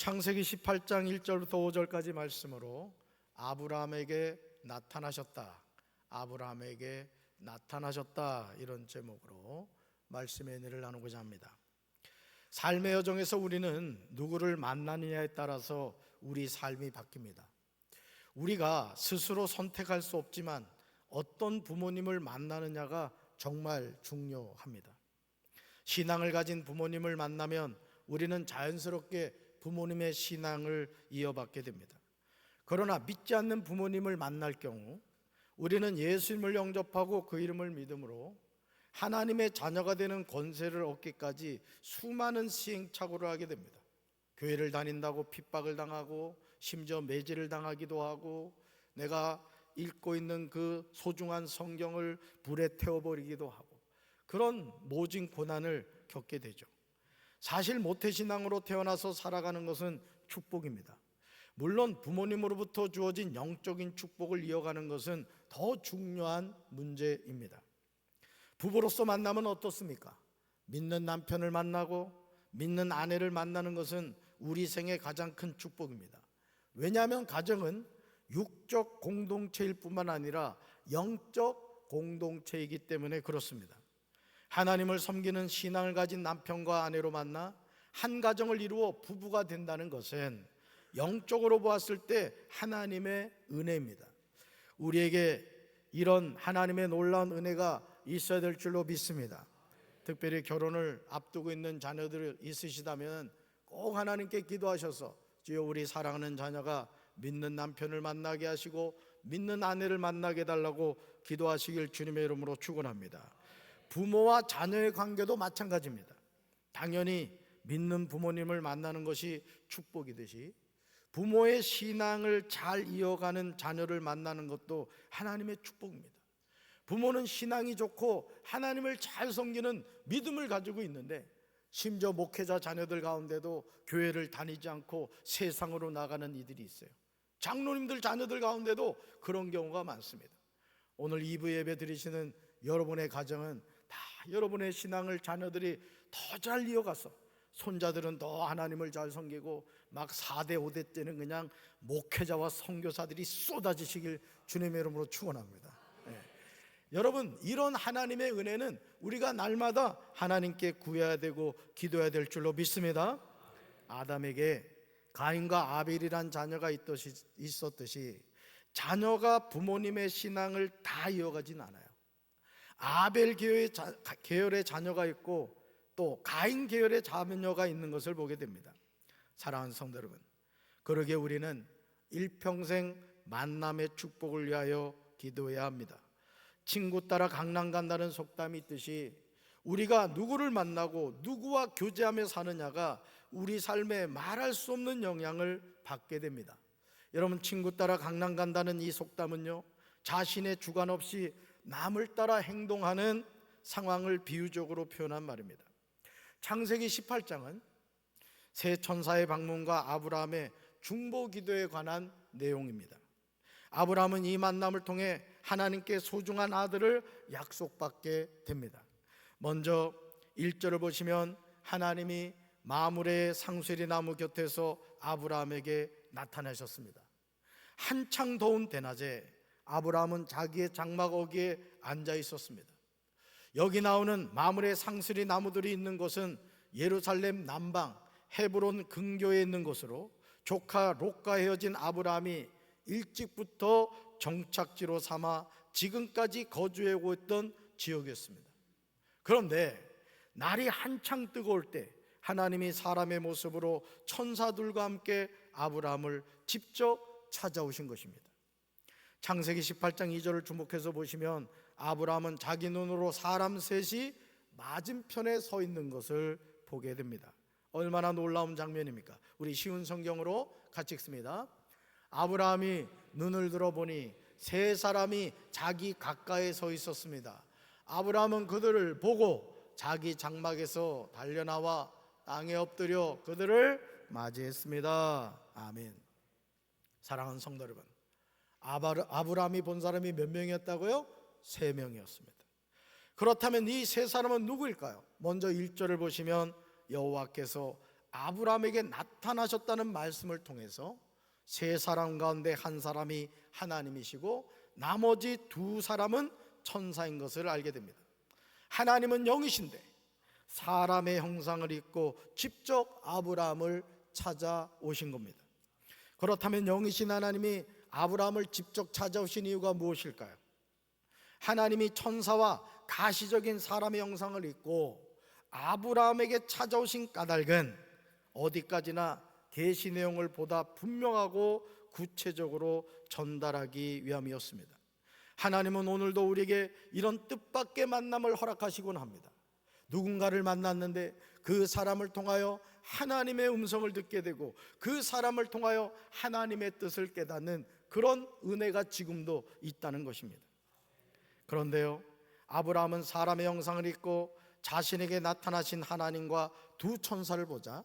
창세기 18장 1절부터 5절까지 말씀으로 아브라함에게 나타나셨다, 아브라함에게 나타나셨다, 이런 제목으로 말씀의 은혜를 나누고자 합니다. 삶의 여정에서 우리는 누구를 만나느냐에 따라서 우리 삶이 바뀝니다. 우리가 스스로 선택할 수 없지만 어떤 부모님을 만나느냐가 정말 중요합니다. 신앙을 가진 부모님을 만나면 우리는 자연스럽게 부모님의 신앙을 이어받게 됩니다. 그러나 믿지 않는 부모님을 만날 경우 우리는 예수님을 영접하고 그 이름을 믿음으로 하나님의 자녀가 되는 권세를 얻기까지 수많은 시행착오를 하게 됩니다. 교회를 다닌다고 핍박을 당하고 심지어 매질을 당하기도 하고 내가 읽고 있는 그 소중한 성경을 불에 태워버리기도 하고 그런 모진 고난을 겪게 되죠. 사실 모태신앙으로 태어나서 살아가는 것은 축복입니다. 물론 부모님으로부터 주어진 영적인 축복을 이어가는 것은 더 중요한 문제입니다. 부부로서 만나면 어떻습니까? 믿는 남편을 만나고 믿는 아내를 만나는 것은 우리 생의 가장 큰 축복입니다. 왜냐하면 가정은 육적 공동체일 뿐만 아니라 영적 공동체이기 때문에 그렇습니다. 하나님을 섬기는 신앙을 가진 남편과 아내로 만나 한 가정을 이루어 부부가 된다는 것은 영적으로 보았을 때 하나님의 은혜입니다. 우리에게 이런 하나님의 놀라운 은혜가 있어야 될 줄로 믿습니다. 특별히 결혼을 앞두고 있는 자녀들 있으시다면 꼭 하나님께 기도하셔서 주여 우리 사랑하는 자녀가 믿는 남편을 만나게 하시고 믿는 아내를 만나게 해달라고 기도하시길 주님의 이름으로 축원합니다. 부모와 자녀의 관계도 마찬가지입니다. 당연히 믿는 부모님을 만나는 것이 축복이듯이 부모의 신앙을 잘 이어가는 자녀를 만나는 것도 하나님의 축복입니다. 부모는 신앙이 좋고 하나님을 잘 섬기는 믿음을 가지고 있는데 심지어 목회자 자녀들 가운데도 교회를 다니지 않고 세상으로 나가는 이들이 있어요. 장로님들 자녀들 가운데도 그런 경우가 많습니다. 오늘 2부 예배 드리시는 여러분의 가정은 다 여러분의 신앙을 자녀들이 더 잘 이어가서 손자들은 더 하나님을 잘 섬기고 막 4대 5대 때는 그냥 목회자와 선교사들이 쏟아지시길 주님의 이름으로 축원합니다. 여러분, 이런 하나님의 은혜는 우리가 날마다 하나님께 구해야 되고 기도해야 될 줄로 믿습니다. 아담에게 가인과 아벨이란 자녀가 있었듯이 자녀가 부모님의 신앙을 다 이어가진 않아요. 아벨 계열의 자녀가 있고 또 가인 계열의 자녀가 있는 것을 보게 됩니다. 사랑하는 성도 여러분, 그러기에 우리는 일평생 만남의 축복을 위하여 기도해야 합니다. 친구 따라 강남 간다는 속담이 있듯이 우리가 누구를 만나고 누구와 교제하며 사느냐가 우리 삶에 말할 수 없는 영향을 받게 됩니다. 여러분, 친구 따라 강남 간다는 이 속담은요, 자신의 주관 없이 남을 따라 행동하는 상황을 비유적으로 표현한 말입니다. 창세기 18장은 새 천사의 방문과 아브라함의 중보 기도에 관한 내용입니다. 아브라함은 이 만남을 통해 하나님께 소중한 아들을 약속받게 됩니다. 먼저 1절을 보시면 하나님이 마므레 상수리 나무 곁에서 아브라함에게 나타나셨습니다. 한창 더운 대낮에 아브라함은 자기의 장막 어귀에 앉아 있었습니다. 여기 나오는 마므레 상수리 나무들이 있는 곳은 예루살렘 남방 헤브론 근교에 있는 곳으로 조카 롯과 헤어진 아브라함이 일찍부터 정착지로 삼아 지금까지 거주하고 있던 지역이었습니다. 그런데 날이 한창 뜨거울 때 하나님이 사람의 모습으로 천사들과 함께 아브라함을 직접 찾아오신 것입니다. 창세기 18장 2절을 주목해서 보시면 아브라함은 자기 눈으로 사람 셋이 맞은편에 서 있는 것을 보게 됩니다. 얼마나 놀라운 장면입니까? 우리 쉬운 성경으로 같이 읽습니다. 아브라함이 눈을 들어보니 세 사람이 자기 가까이에 서 있었습니다. 아브라함은 그들을 보고 자기 장막에서 달려나와 땅에 엎드려 그들을 맞이했습니다. 아멘. 사랑하는 성도 여러분, 아브라함이 본 사람이 몇 명이었다고요? 3명이었습니다. 그렇다면 이 세 사람은 누구일까요? 먼저 1절을 보시면 여호와께서 아브라함에게 나타나셨다는 말씀을 통해서 세 사람 가운데 한 사람이 하나님이시고 나머지 두 사람은 천사인 것을 알게 됩니다. 하나님은 영이신데 사람의 형상을 입고 직접 아브라함을 찾아오신 겁니다. 그렇다면 영이신 하나님이 아브라함을 직접 찾아오신 이유가 무엇일까요? 하나님이 천사와 가시적인 사람의 형상을 입고 아브라함에게 찾아오신 까닭은 어디까지나 계시 내용을 보다 분명하고 구체적으로 전달하기 위함이었습니다. 하나님은 오늘도 우리에게 이런 뜻밖의 만남을 허락하시곤 합니다. 누군가를 만났는데 그 사람을 통하여 하나님의 음성을 듣게 되고 그 사람을 통하여 하나님의 뜻을 깨닫는 그런 은혜가 지금도 있다는 것입니다. 그런데요, 아브라함은 사람의 형상을 입고 자신에게 나타나신 하나님과 두 천사를 보자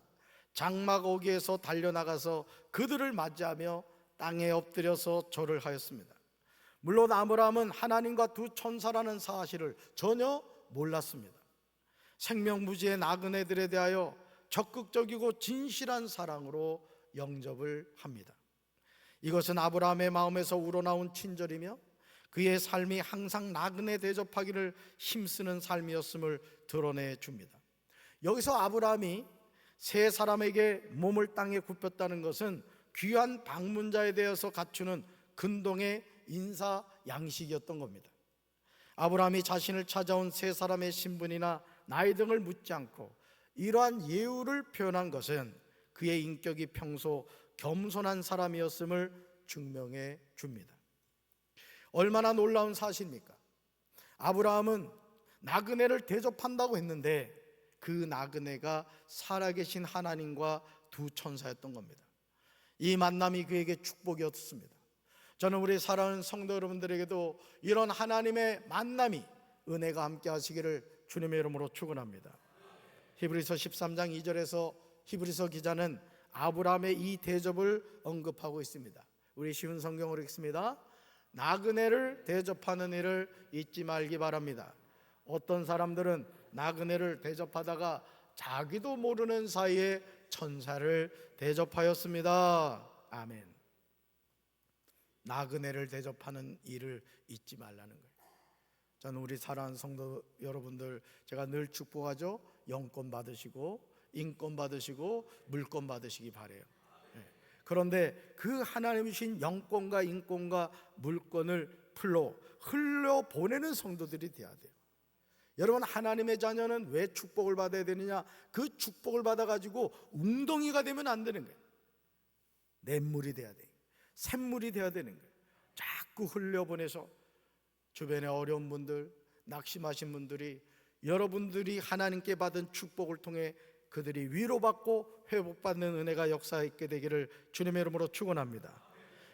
장막 어귀에서 달려나가서 그들을 맞이하며 땅에 엎드려서 절을 하였습니다. 물론 아브라함은 하나님과 두 천사라는 사실을 전혀 몰랐습니다. 생명부지의 나그네들에 대하여 적극적이고 진실한 사랑으로 영접을 합니다. 이것은 아브라함의 마음에서 우러나온 친절이며 그의 삶이 항상 나그네 대접하기를 힘쓰는 삶이었음을 드러내 줍니다. 여기서 아브라함이 세 사람에게 몸을 땅에 굽혔다는 것은 귀한 방문자에 대해서 갖추는 근동의 인사 양식이었던 겁니다. 아브라함이 자신을 찾아온 세 사람의 신분이나 나이 등을 묻지 않고 이러한 예우를 표현한 것은 그의 인격이 평소 겸손한 사람이었음을 증명해 줍니다. 얼마나 놀라운 사실입니까? 아브라함은 나그네를 대접한다고 했는데 그 나그네가 살아계신 하나님과 두 천사였던 겁니다. 이 만남이 그에게 축복이었습니다. 저는 우리 사랑하는 성도 여러분들에게도 이런 하나님의 만남이 은혜가 함께 하시기를 주님의 이름으로 축원합니다. 히브리서 13장 2절에서 히브리서 기자는 아브라함의 이 대접을 언급하고 있습니다. 우리 쉬운 성경으로 읽습니다. 나그네를 대접하는 일을 잊지 말기 바랍니다. 어떤 사람들은 나그네를 대접하다가 자기도 모르는 사이에 천사를 대접하였습니다. 아멘. 나그네를 대접하는 일을 잊지 말라는 거예요. 저는 우리 사랑하는 성도 여러분들 제가 늘 축복하죠. 영권 받으시고 인권 받으시고 물권 받으시기 바래요. 그런데 그 하나님이신 영권과 인권과 물권을 풀로 흘려보내는 성도들이 되어야 돼요. 여러분, 하나님의 자녀는 왜 축복을 받아야 되느냐? 그 축복을 받아가지고 웅덩이가 되면 안 되는 거예요. 냇물이 돼야 돼요. 샘물이 되어야 되는 거예요. 자꾸 흘려보내서 주변에 어려운 분들, 낙심하신 분들이 여러분들이 하나님께 받은 축복을 통해 그들이 위로받고 회복받는 은혜가 역사있게 되기를 주님의 이름으로 축원합니다.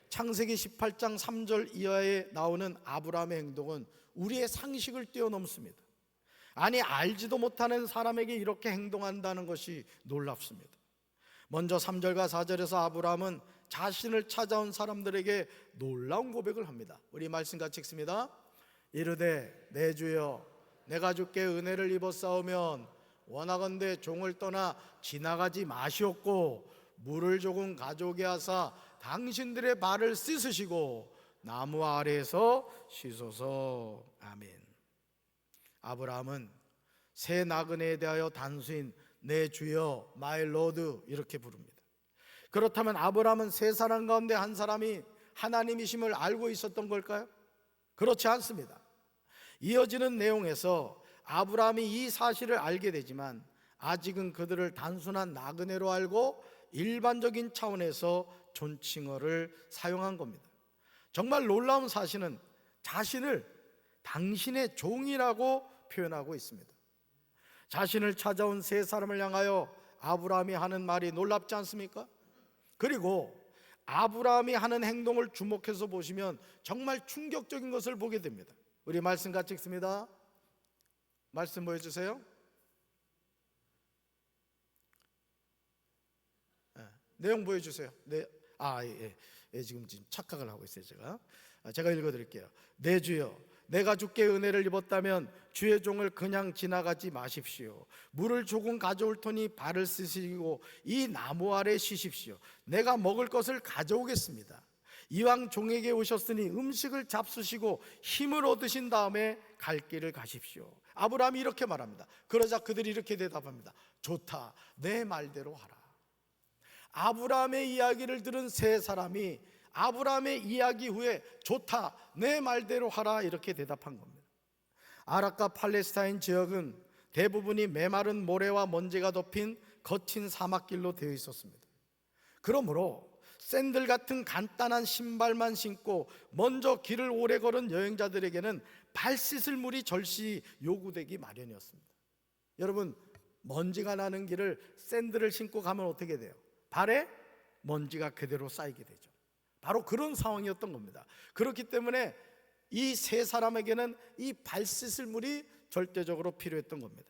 창세기 18장 3절 이하에 나오는 아브라함의 행동은 우리의 상식을 뛰어넘습니다. 아니, 알지도 못하는 사람에게 이렇게 행동한다는 것이 놀랍습니다. 먼저 3절과 4절에서 아브라함은 자신을 찾아온 사람들에게 놀라운 고백을 합니다. 우리 말씀 같이 읽습니다. 이르되 내 주여 내가 주께 은혜를 입었사오면 원하건대 종을 떠나 지나가지 마시옵고 물을 조금 가져오게 하사 당신들의 발을 씻으시고 나무 아래에서 씻소서. 아멘. 아브라함은 새 나그네에 대하여 단수인 내 주여 마이 로드 이렇게 부릅니다. 그렇다면 아브라함은 세 사람 가운데 한 사람이 하나님이심을 알고 있었던 걸까요? 그렇지 않습니다. 이어지는 내용에서 아브라함이 이 사실을 알게 되지만 아직은 그들을 단순한 나그네로 알고 일반적인 차원에서 존칭어를 사용한 겁니다. 정말 놀라운 사실은 자신을 당신의 종이라고 표현하고 있습니다. 자신을 찾아온 세 사람을 향하여 아브라함이 하는 말이 놀랍지 않습니까? 그리고 아브라함이 하는 행동을 주목해서 보시면 정말 충격적인 것을 보게 됩니다. 우리 말씀 같이 읽습니다. 말씀 보여주세요. 내용 보여주세요. 지금 착각을 하고 있어요. 제가 읽어드릴게요. 내 주여 내가 주께 은혜를 입었다면 주의 종을 그냥 지나가지 마십시오. 물을 조금 가져올 터니 발을 씻으시고 이 나무 아래 쉬십시오. 내가 먹을 것을 가져오겠습니다. 이왕 종에게 오셨으니 음식을 잡수시고 힘을 얻으신 다음에 갈 길을 가십시오. 아브라함이 이렇게 말합니다. 그러자 그들이 이렇게 대답합니다. 좋다, 내 말대로 하라. 아브라함의 이야기를 들은 세 사람이 아브라함의 이야기 후에 좋다, 내 말대로 하라 이렇게 대답한 겁니다. 아랍과 팔레스타인 지역은 대부분이 메마른 모래와 먼지가 덮인 거친 사막길로 되어 있었습니다. 그러므로 샌들 같은 간단한 신발만 신고 먼저 길을 오래 걸은 여행자들에게는 발 씻을 물이 절시 요구되기 마련이었습니다. 여러분, 먼지가 나는 길을 샌들을 신고 가면 어떻게 돼요? 발에 먼지가 그대로 쌓이게 되죠. 바로 그런 상황이었던 겁니다. 그렇기 때문에 이 세 사람에게는 이 발 씻을 물이 절대적으로 필요했던 겁니다.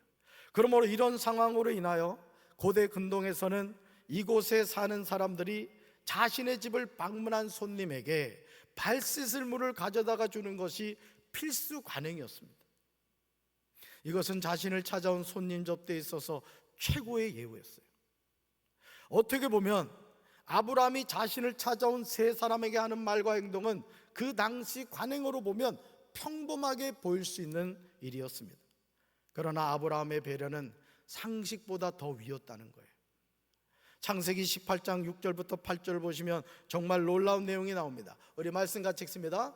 그러므로 이런 상황으로 인하여 고대 근동에서는 이곳에 사는 사람들이 자신의 집을 방문한 손님에게 발 씻을 물을 가져다가 주는 것이 필수 관행이었습니다. 이것은 자신을 찾아온 손님 접대에 있어서 최고의 예우였어요. 어떻게 보면 아브라함이 자신을 찾아온 세 사람에게 하는 말과 행동은 그 당시 관행으로 보면 평범하게 보일 수 있는 일이었습니다. 그러나 아브라함의 배려는 상식보다 더 위였다는 거예요. 창세기 18장 6절부터 8절을 보시면 정말 놀라운 내용이 나옵니다. 우리 말씀 같이 읽습니다.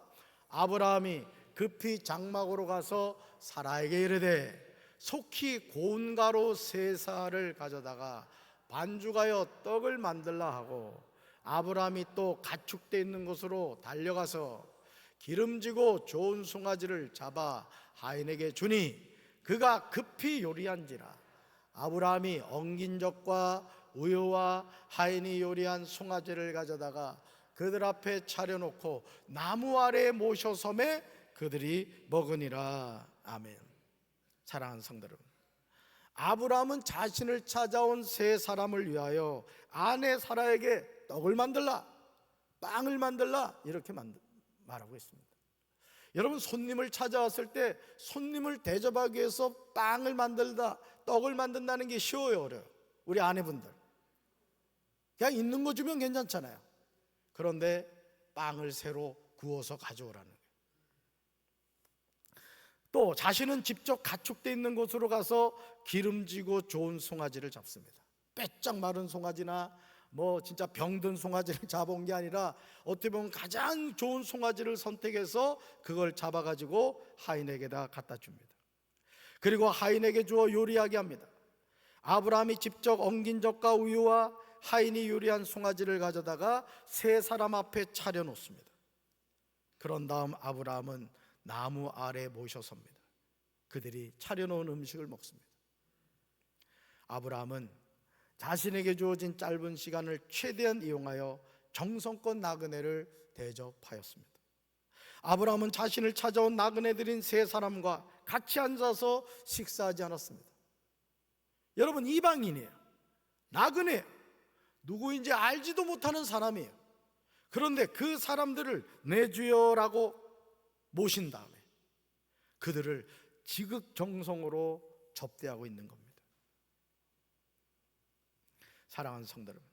아브라함이 급히 장막으로 가서 사라에게 이르되 속히 고운 가루 세 사를 가져다가 반죽하여 떡을 만들라 하고, 아브라함이 또 가축대 있는 곳으로 달려가서 기름지고 좋은 송아지를 잡아 하인에게 주니 그가 급히 요리한지라. 아브라함이 엉긴 젖과 우유와 하인이 요리한 송아지를 가져다가 그들 앞에 차려놓고 나무 아래에 모셔 섬에 그들이 먹으니라. 아멘. 사랑하는 성도 여러분, 아브라함은 자신을 찾아온 세 사람을 위하여 아내 사라에게 떡을 만들라, 빵을 만들라 이렇게 말하고 있습니다. 여러분, 손님을 찾아왔을 때 손님을 대접하기 위해서 빵을 만들다, 떡을 만든다는 게 쉬워요, 어려워요? 우리 아내분들 그냥 있는 거 주면 괜찮잖아요. 그런데 빵을 새로 구워서 가져오라는 거예요. 또 자신은 직접 가축돼 있는 곳으로 가서 기름지고 좋은 송아지를 잡습니다. 빼짝 마른 송아지나 진짜 병든 송아지를 잡아온 게 아니라 어떻게 보면 가장 좋은 송아지를 선택해서 그걸 잡아가지고 하인에게다 갖다 줍니다. 그리고 하인에게 주어 요리하게 합니다. 아브라함이 직접 엉긴 젖과 우유와 하인이 요리한 송아지를 가져다가 세 사람 앞에 차려놓습니다. 그런 다음 아브라함은 나무 아래 모셔섭니다. 그들이 차려놓은 음식을 먹습니다. 아브라함은 자신에게 주어진 짧은 시간을 최대한 이용하여 정성껏 나그네를 대접하였습니다. 아브라함은 자신을 찾아온 나그네들인 세 사람과 같이 앉아서 식사하지 않았습니다. 여러분, 이방인이에요. 나그네예요. 누구인지 알지도 못하는 사람이에요. 그런데 그 사람들을 내 주여라고 모신 다음에 그들을 지극정성으로 접대하고 있는 겁니다. 사랑하는 성도 여러분,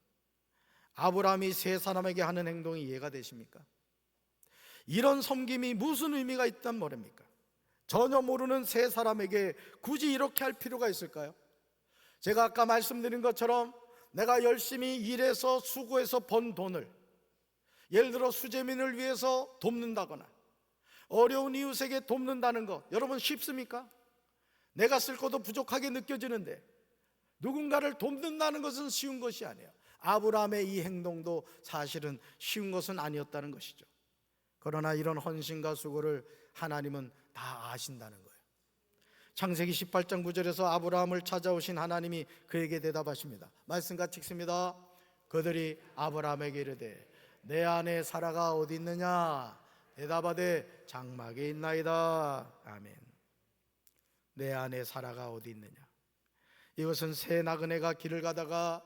아브라함이 세 사람에게 하는 행동이 이해가 되십니까? 이런 섬김이 무슨 의미가 있단 말입니까? 전혀 모르는 세 사람에게 굳이 이렇게 할 필요가 있을까요? 제가 아까 말씀드린 것처럼 내가 열심히 일해서 수고해서 번 돈을 예를 들어 수재민을 위해서 돕는다거나 어려운 이웃에게 돕는다는 것, 여러분 쉽습니까? 내가 쓸 것도 부족하게 느껴지는데 누군가를 돕는다는 것은 쉬운 것이 아니에요. 아브라함의 이 행동도 사실은 쉬운 것은 아니었다는 것이죠. 그러나 이런 헌신과 수고를 하나님은 다 아신다는 거예요. 창세기 18장 9절에서 아브라함을 찾아오신 하나님이 그에게 대답하십니다. 말씀 같이 읽습니다. 그들이 아브라함에게 이르되 내 아내 사라가 어디 있느냐? 대답하되 장막에 있나이다. 아멘. 내 아내 사라가 어디 있느냐? 이것은 세 나그네가 길을 가다가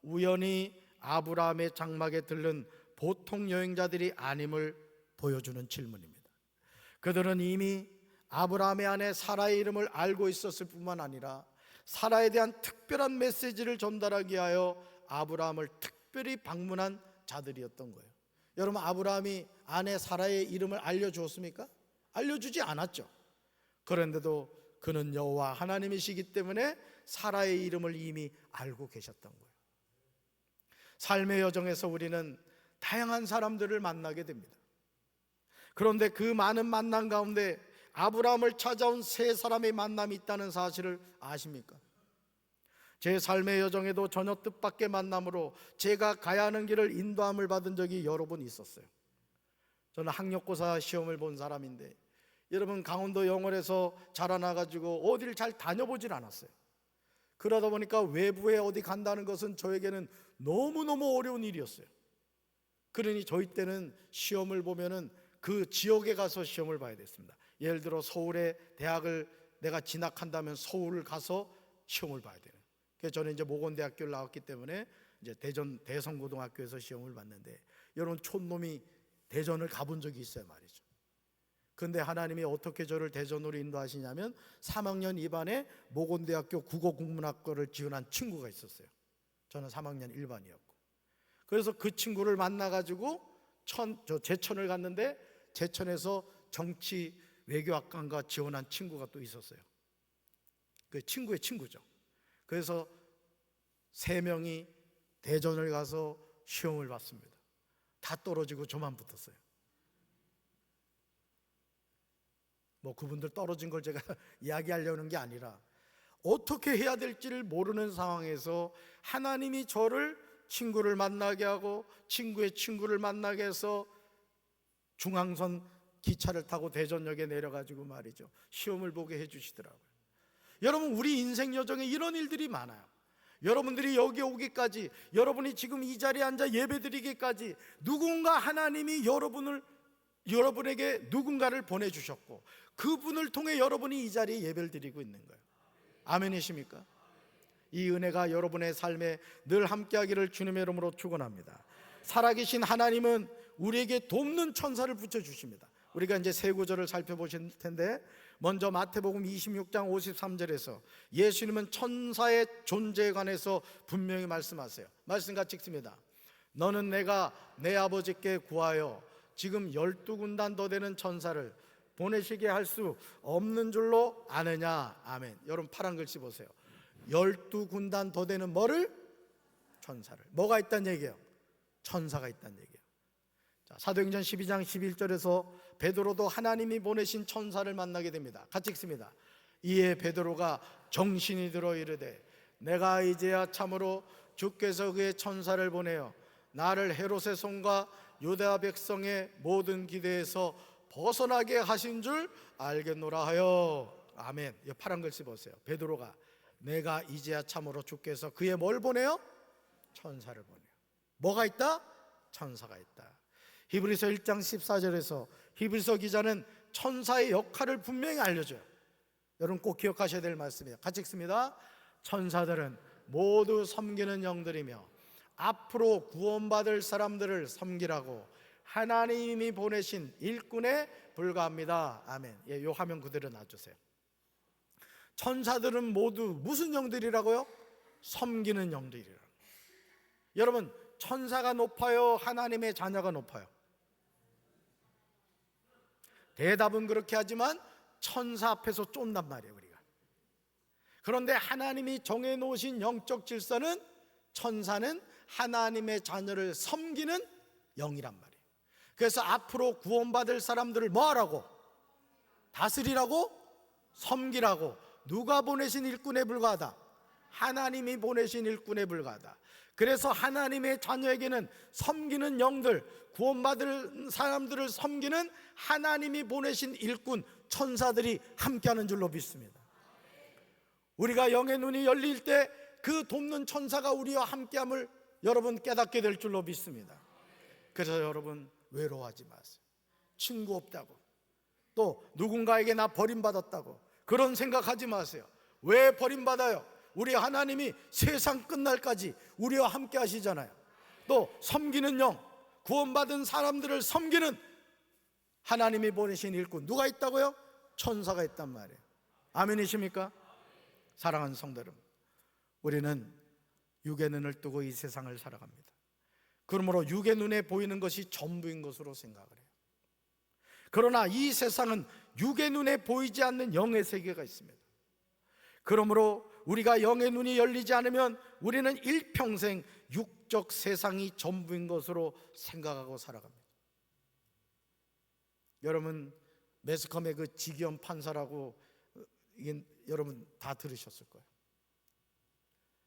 우연히 아브라함의 장막에 들른 보통 여행자들이 아님을 보여주는 질문입니다. 그들은 이미 아브라함의 아내 사라의 이름을 알고 있었을 뿐만 아니라 사라에 대한 특별한 메시지를 전달하기 위하여 아브라함을 특별히 방문한 자들이었던 거예요. 여러분, 아브라함이 아내 사라의 이름을 알려주었습니까? 알려주지 않았죠. 그런데도 그는 여호와 하나님이시기 때문에 사라의 이름을 이미 알고 계셨던 거예요. 삶의 여정에서 우리는 다양한 사람들을 만나게 됩니다. 그런데 그 많은 만남 가운데 아브라함을 찾아온 세 사람의 만남이 있다는 사실을 아십니까? 제 삶의 여정에도 전혀 뜻밖의 만남으로 제가 가야 하는 길을 인도함을 받은 적이 여러 번 있었어요. 저는 학력고사 시험을 본 사람인데 여러분, 강원도 영월에서 자라나가지고 어디를 잘 다녀보질 않았어요. 그러다 보니까 외부에 어디 간다는 것은 저에게는 너무너무 어려운 일이었어요. 그러니 저희 때는 시험을 보면은 그 지역에 가서 시험을 봐야 됐습니다. 예를 들어 서울의 대학을 내가 진학한다면 서울을 가서 시험을 봐야 돼요. 그래서 저는 이제 모건대학교를 나왔기 때문에 이제 대전 대성고등학교에서 시험을 봤는데, 여러분, 촌놈이 대전을 가본 적이 있어요 말이죠. 근데 하나님이 어떻게 저를 대전으로 인도하시냐면 3학년 2반에 모건대학교 국어국문학과를 지원한 친구가 있었어요. 저는 3학년 1반이었고, 그래서 그 친구를 만나가지고 제천을 갔는데 제천에서 정치 외교학과가 지원한 친구가 또 있었어요. 그 친구의 친구죠. 그래서 세 명이 대전을 가서 시험을 봤습니다. 다 떨어지고 저만 붙었어요. 뭐 그분들 떨어진 걸 제가 이야기하려는 게 아니라 어떻게 해야 될지를 모르는 상황에서 하나님이 저를 친구를 만나게 하고 친구의 친구를 만나게 해서 중앙선 기차를 타고 대전역에 내려가지고 말이죠, 시험을 보게 해주시더라고요. 여러분, 우리 인생 여정에 이런 일들이 많아요. 여러분들이 여기 오기까지, 여러분이 지금 이 자리에 앉아 예배드리기까지 누군가 하나님이 여러분에게 누군가를 보내주셨고 그분을 통해 여러분이 이 자리에 예배를 드리고 있는 거예요. 아멘이십니까? 이 은혜가 여러분의 삶에 늘 함께하기를 주님의 이름으로 축원합니다. 살아계신 하나님은 우리에게 돕는 천사를 붙여주십니다. 우리가 이제 세 구절을 살펴보실 텐데, 먼저 마태복음 26장 53절에서 예수님은 천사의 존재에 관해서 분명히 말씀하세요. 말씀 같이 읽습니다. 너는 내가 내 아버지께 구하여 지금 12군단 더 되는 천사를 보내시게 할 수 없는 줄로 아느냐. 아멘. 여러분, 파란 글씨 보세요. 12군단 더 되는 뭐를? 천사를. 뭐가 있다는 얘기예요? 천사가 있다는 얘기예요. 자, 사도행전 12장 11절에서 베드로도 하나님이 보내신 천사를 만나게 됩니다. 같이 읽습니다. 이에 베드로가 정신이 들어 이르되 내가 이제야 참으로 주께서 그의 천사를 보내어 나를 헤롯의 손과 유다 백성의 모든 기대에서 벗어나게 하신 줄 알겠노라 하여. 아멘. 이 파란 글씨 보세요. 베드로가 내가 이제야 참으로 주께서 그의 뭘 보내요? 천사를 보내요. 뭐가 있다? 천사가 있다. 히브리서 1장 14절에서 히브리서 기자는 천사의 역할을 분명히 알려줘요. 여러분, 꼭 기억하셔야 될 말씀이에요. 같이 읽습니다. 천사들은 모두 섬기는 영들이며 앞으로 구원받을 사람들을 섬기라고 하나님이 보내신 일꾼에 불과합니다. 아멘. 예, 요 화면 그대로 놔주세요. 천사들은 모두 무슨 영들이라고요? 섬기는 영들이라고. 여러분, 천사가 높아요? 하나님의 자녀가 높아요? 대답은 그렇게 하지만 천사 앞에서 쫀단 말이에요, 우리가. 그런데 하나님이 정해놓으신 영적 질서는 천사는 하나님의 자녀를 섬기는 영이란 말이에요. 그래서 앞으로 구원받을 사람들을 뭐 하라고? 다스리라고? 섬기라고. 누가 보내신 일꾼에 불과하다? 하나님이 보내신 일꾼에 불과하다. 그래서 하나님의 자녀에게는 섬기는 영들, 구원받을 사람들을 섬기는 하나님이 보내신 일꾼, 천사들이 함께하는 줄로 믿습니다. 우리가 영의 눈이 열릴 때 그 돕는 천사가 우리와 함께함을 여러분 깨닫게 될 줄로 믿습니다. 그래서 여러분, 외로워하지 마세요. 친구 없다고, 또 누군가에게 나 버림받았다고 그런 생각하지 마세요. 왜 버림받아요? 우리 하나님이 세상 끝날까지 우리와 함께 하시잖아요. 또 섬기는 영, 구원받은 사람들을 섬기는 하나님이 보내신 일꾼 누가 있다고요? 천사가 있단 말이에요. 아멘이십니까? 사랑하는 성도 여러분, 우리는 육의 눈을 뜨고 이 세상을 살아갑니다. 그러므로 육의 눈에 보이는 것이 전부인 것으로 생각을 해요. 그러나 이 세상은 육의 눈에 보이지 않는 영의 세계가 있습니다. 그러므로 우리가 영의 눈이 열리지 않으면 우리는 일평생 육적 세상이 전부인 것으로 생각하고 살아갑니다. 여러분, 매스컴의 그 지기현 판사라고 이게 여러분 다 들으셨을 거예요.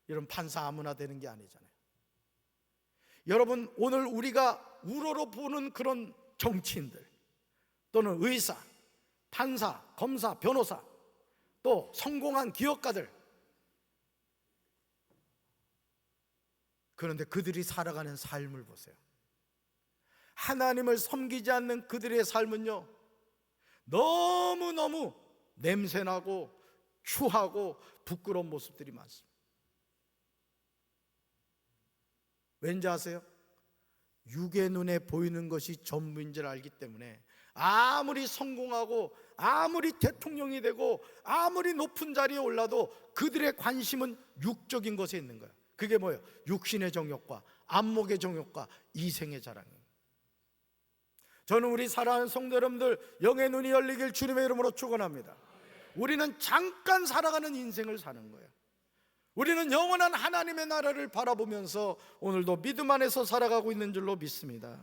여러분, 판사 아무나 되는 게 아니잖아요. 여러분, 오늘 우리가 우러러 보는 그런 정치인들 또는 의사, 판사, 검사, 변호사, 또 성공한 기업가들, 그런데 그들이 살아가는 삶을 보세요. 하나님을 섬기지 않는 그들의 삶은요, 너무너무 냄새나고 추하고 부끄러운 모습들이 많습니다. 왠지 아세요? 육의 눈에 보이는 것이 전부인 줄 알기 때문에 아무리 성공하고 아무리 대통령이 되고 아무리 높은 자리에 올라도 그들의 관심은 육적인 것에 있는 거예요. 그게 뭐예요? 육신의 정욕과 안목의 정욕과 이생의 자랑이에요. 저는 우리 사랑하는 성도 여러분들, 영의 눈이 열리길 주님의 이름으로 축원합니다. 우리는 잠깐 살아가는 인생을 사는 거예요. 우리는 영원한 하나님의 나라를 바라보면서 오늘도 믿음 안에서 살아가고 있는 줄로 믿습니다.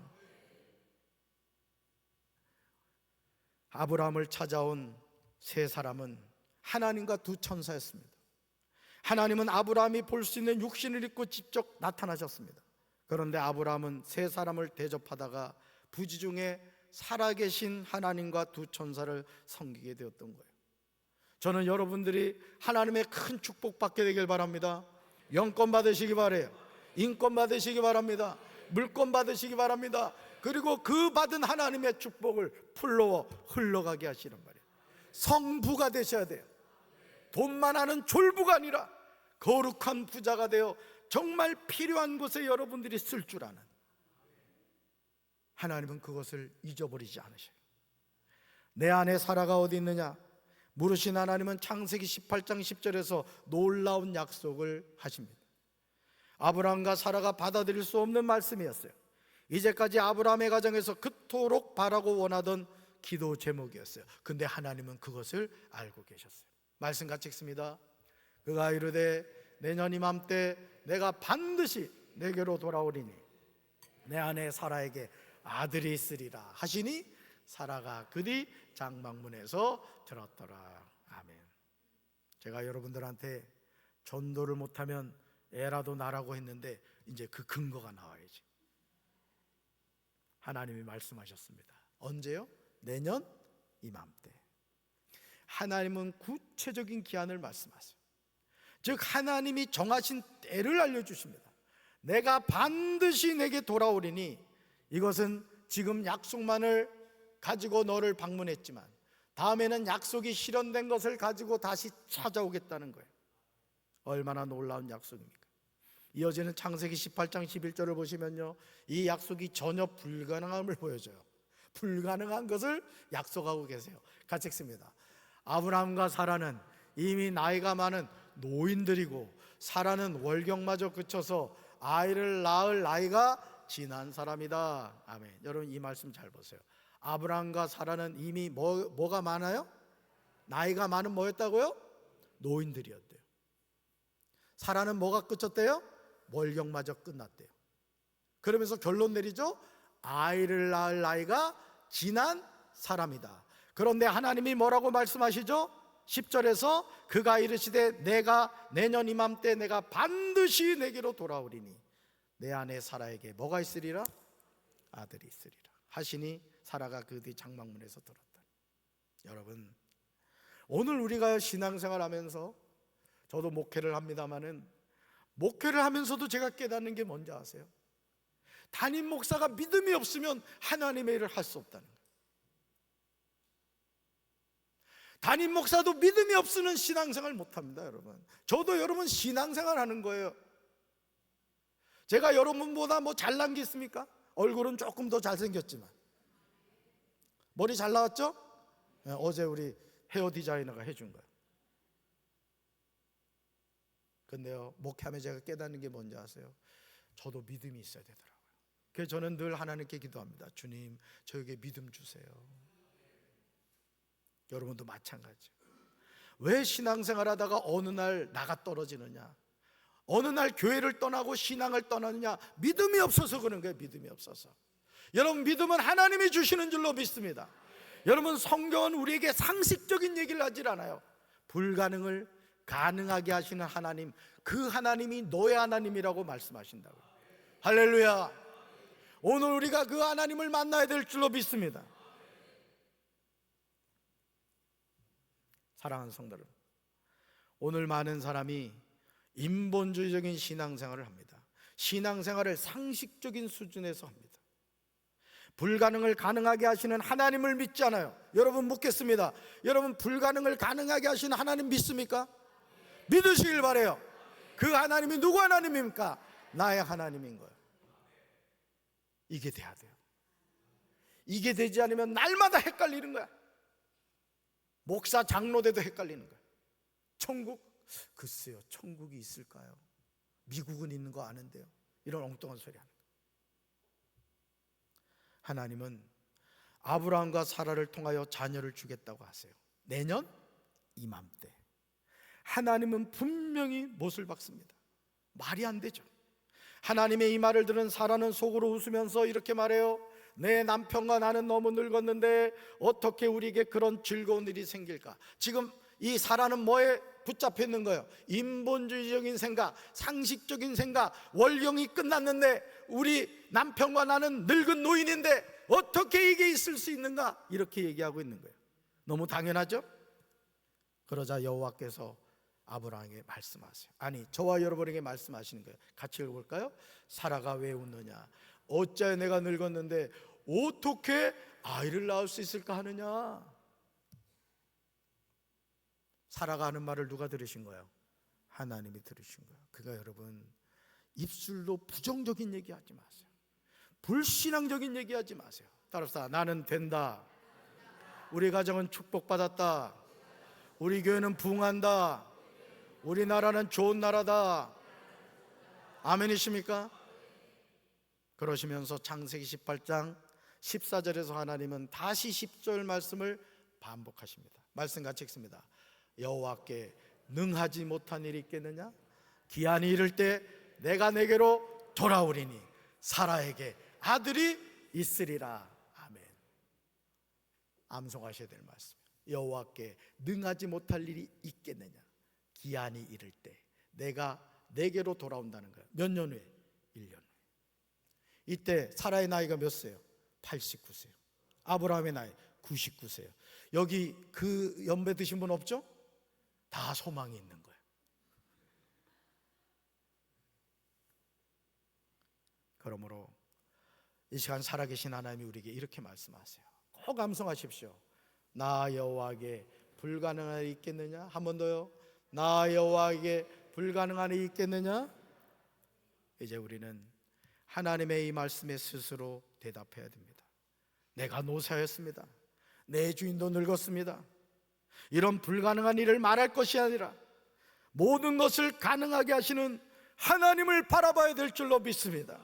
아브라함을 찾아온 세 사람은 하나님과 두 천사였습니다. 하나님은 아브라함이 볼 수 있는 육신을 입고 직접 나타나셨습니다. 그런데 아브라함은 세 사람을 대접하다가 부지중에 살아계신 하나님과 두 천사를 섬기게 되었던 거예요. 저는 여러분들이 하나님의 큰 축복 받게 되길 바랍니다. 영권 받으시기 바라요. 인권 받으시기 바랍니다. 물권 받으시기 바랍니다. 그리고 그 받은 하나님의 축복을 풀러 흘러가게 하시는 말이에요. 성부가 되셔야 돼요. 돈만 하는 졸부가 아니라 거룩한 부자가 되어 정말 필요한 곳에 여러분들이 쓸 줄 아는, 하나님은 그것을 잊어버리지 않으셔요. 내 안에 사라가 어디 있느냐 물으신 하나님은 창세기 18장 10절에서 놀라운 약속을 하십니다. 아브라함과 사라가 받아들일 수 없는 말씀이었어요. 이제까지 아브라함의 가정에서 그토록 바라고 원하던 기도 제목이었어요. 근데 하나님은 그것을 알고 계셨어요. 말씀 같이 읽습니다. 그가 이르되 내년 이맘때 내가 반드시 내게로 돌아오리니 내 아내 사라에게 아들이 있으리라 하시니 사라가 그 뒤 장막문에서 들었더라. 아멘. 제가 여러분들한테 전도를 못하면 애라도 나라고 했는데 이제 그 근거가 나와야지. 하나님이 말씀하셨습니다. 언제요? 내년 이맘때. 하나님은 구체적인 기한을 말씀하세요. 즉 하나님이 정하신 때를 알려주십니다. 내가 반드시 내게 돌아오리니, 이것은 지금 약속만을 가지고 너를 방문했지만 다음에는 약속이 실현된 것을 가지고 다시 찾아오겠다는 거예요. 얼마나 놀라운 약속입니까? 이어지는 창세기 18장 11절을 보시면요, 이 약속이 전혀 불가능함을 보여줘요. 불가능한 것을 약속하고 계세요. 같이 읽습니다. 아브라함과 사라는 이미 나이가 많은 노인들이고 사라는 월경마저 그쳐서 아이를 낳을 나이가 지난 사람이다. 아멘. 여러분 이 말씀 잘 보세요. 아브라함과 사라는 이미 뭐가 많아요? 나이가 많은 뭐였다고요? 노인들이었대요. 사라는 뭐가 끝쳤대요? 월경마저 끝났대요. 그러면서 결론 내리죠. 아이를 낳을 나이가 지난 사람이다. 그런데 하나님이 뭐라고 말씀하시죠? 10절에서 그가 이르시되 내가 내년 이맘때 내가 반드시 내게로 돌아오리니 내 아내 사라에게 뭐가 있으리라? 아들이 있으리라 하시니 사라가 그 뒤 장막문에서 들었다. 여러분, 오늘 우리가 신앙생활 하면서, 저도 목회를 합니다마는 목회를 하면서도 제가 깨닫는 게 뭔지 아세요? 담임 목사가 믿음이 없으면 하나님의 일을 할 수 없다는 거예요. 담임 목사도 믿음이 없으면 신앙생활 못합니다. 여러분, 저도 여러분 신앙생활 하는 거예요. 제가 여러분보다 뭐 잘난 게 있습니까? 얼굴은 조금 더 잘생겼지만. 머리 잘 나왔죠? 어제 우리 헤어 디자이너가 해준 거예요. 근데요, 목회하면 제가 깨닫는 게 뭔지 아세요? 저도 믿음이 있어야 되더라고요. 그래서 저는 늘 하나님께 기도합니다. 주님, 저에게 믿음 주세요. 여러분도 마찬가지예요. 왜 신앙생활 하다가 어느 날 나가 떨어지느냐, 어느 날 교회를 떠나고 신앙을 떠나느냐? 믿음이 없어서 그런 거예요. 믿음이 없어서. 여러분, 믿음은 하나님이 주시는 줄로 믿습니다. 여러분, 성경은 우리에게 상식적인 얘기를 하질 않아요. 불가능을 가능하게 하시는 하나님, 그 하나님이 너의 하나님이라고 말씀하신다고요. 할렐루야. 오늘 우리가 그 하나님을 만나야 될 줄로 믿습니다. 사랑하는 성도 여러분, 오늘 많은 사람이 인본주의적인 신앙생활을 합니다. 신앙생활을 상식적인 수준에서 합니다. 불가능을 가능하게 하시는 하나님을 믿지 않아요. 여러분, 묻겠습니다. 여러분, 불가능을 가능하게 하시는 하나님 믿습니까? 믿으시길 바라요. 그 하나님이 누구 하나님입니까? 나의 하나님인 거예요. 이게 돼야 돼요. 이게 되지 않으면 날마다 헷갈리는 거야. 목사 장로 돼도 헷갈리는 거야. 천국? 글쎄요, 천국이 있을까요? 미국은 있는 거 아는데요. 이런 엉뚱한 소리 하는 거예요. 하나님은 아브라함과 사라를 통하여 자녀를 주겠다고 하세요. 내년 이맘때. 하나님은 분명히 못을 박습니다. 말이 안 되죠. 하나님의 이 말을 들은 사라는 속으로 웃으면서 이렇게 말해요. 내 남편과 나는 너무 늙었는데 어떻게 우리에게 그런 즐거운 일이 생길까? 지금 이 사라는 뭐에 붙잡혀 있는 거예요? 인본주의적인 생각, 상식적인 생각. 월경이 끝났는데 우리 남편과 나는 늙은 노인인데 어떻게 이게 있을 수 있는가? 이렇게 얘기하고 있는 거예요. 너무 당연하죠? 그러자 여호와께서 아브라함에게 말씀하세요. 아니, 저와 여러분에게 말씀하시는 거예요. 같이 읽어볼까요? 사라가 왜 웃느냐? 어찌하여 내가 늙었는데 어떻게 아이를 낳을 수 있을까 하느냐? 사라가 하는 말을 누가 들으신 거예요? 하나님이 들으신 거예요. 그러니까 여러분, 입술로 부정적인 얘기하지 마세요. 불신앙적인 얘기하지 마세요. 따라서 나는 된다. 우리 가정은 축복받았다. 우리 교회는 부흥한다. 우리나라는 좋은 나라다. 아멘이십니까? 그러시면서 창세기 18장 14절에서 하나님은 다시 10절 말씀을 반복하십니다. 말씀 같이 읽습니다. 여호와께 능하지 못한 일이 있겠느냐? 기한이 이를 때 내가 내게로 돌아오리니 사라에게 아들이 있으리라. 아멘. 암송하셔야 될 말씀이에요. 여호와께 능하지 못할 일이 있겠느냐? 기한이 이를 때 내가 내게로 돌아온다는 거예요. 몇 년 후에? 1년 후에. 이때 사라의 나이가 몇 세요? 89세요. 아브라함의 나이 99세요. 여기 그 연배 드신 분 없죠? 다 소망이 있는 거예요. 그러므로 이 시간 살아계신 하나님이 우리에게 이렇게 말씀하세요. 꼭 암송하십시오. 나 여호와에게 불가능한 일이 있겠느냐? 한 번 더요. 나 여호와에게 불가능한 일이 있겠느냐? 이제 우리는 하나님의 이 말씀에 스스로 대답해야 됩니다. 내가 노쇠하였습니다. 내 주인도 늙었습니다. 이런 불가능한 일을 말할 것이 아니라 모든 것을 가능하게 하시는 하나님을 바라봐야 될 줄로 믿습니다.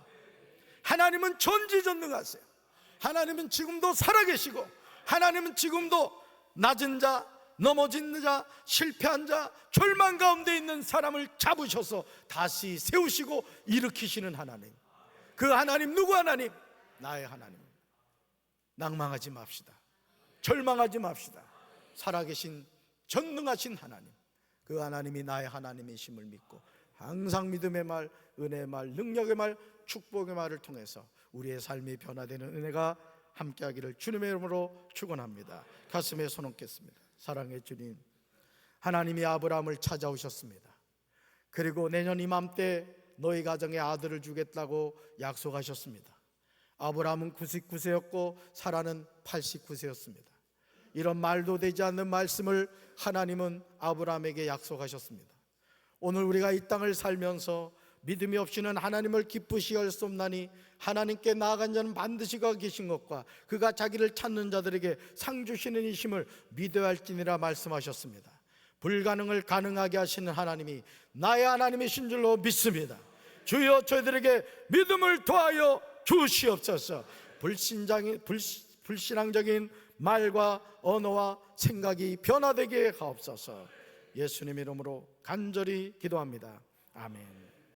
하나님은 전지전능하세요. 하나님은 지금도 살아계시고, 하나님은 지금도 낮은 자, 넘어진 자, 실패한 자, 절망 가운데 있는 사람을 잡으셔서 다시 세우시고 일으키시는 하나님. 그 하나님 누구 하나님? 나의 하나님. 낭망하지 맙시다. 절망하지 맙시다. 살아계신 전능하신 하나님, 그 하나님이 나의 하나님이심을 믿고 항상 믿음의 말, 은혜의 말, 능력의 말, 축복의 말을 통해서 우리의 삶이 변화되는 은혜가 함께하기를 주님의 이름으로 축원합니다. 가슴에 손 얹겠습니다. 사랑의 주님, 하나님이 아브라함을 찾아오셨습니다. 그리고 내년 이맘때 너희 가정에 아들을 주겠다고 약속하셨습니다. 아브라함은 99세였고 사라는 89세였습니다. 이런 말도 되지 않는 말씀을 하나님은 아브라함에게 약속하셨습니다. 오늘 우리가 이 땅을 살면서 믿음이 없이는 하나님을 기쁘시게 할 수 없나니 하나님께 나아간 자는 반드시 그가 계신 것과 그가 자기를 찾는 자들에게 상 주시는 이심을 믿어야 할지니라 말씀하셨습니다. 불가능을 가능하게 하시는 하나님이 나의 하나님이신 줄로 믿습니다. 주여 저희들에게 믿음을 더하여 주시옵소서. 불신앙적인 말과 언어와 생각이 변화되게 하옵소서. 예수님 이름으로 간절히 기도합니다. 아멘.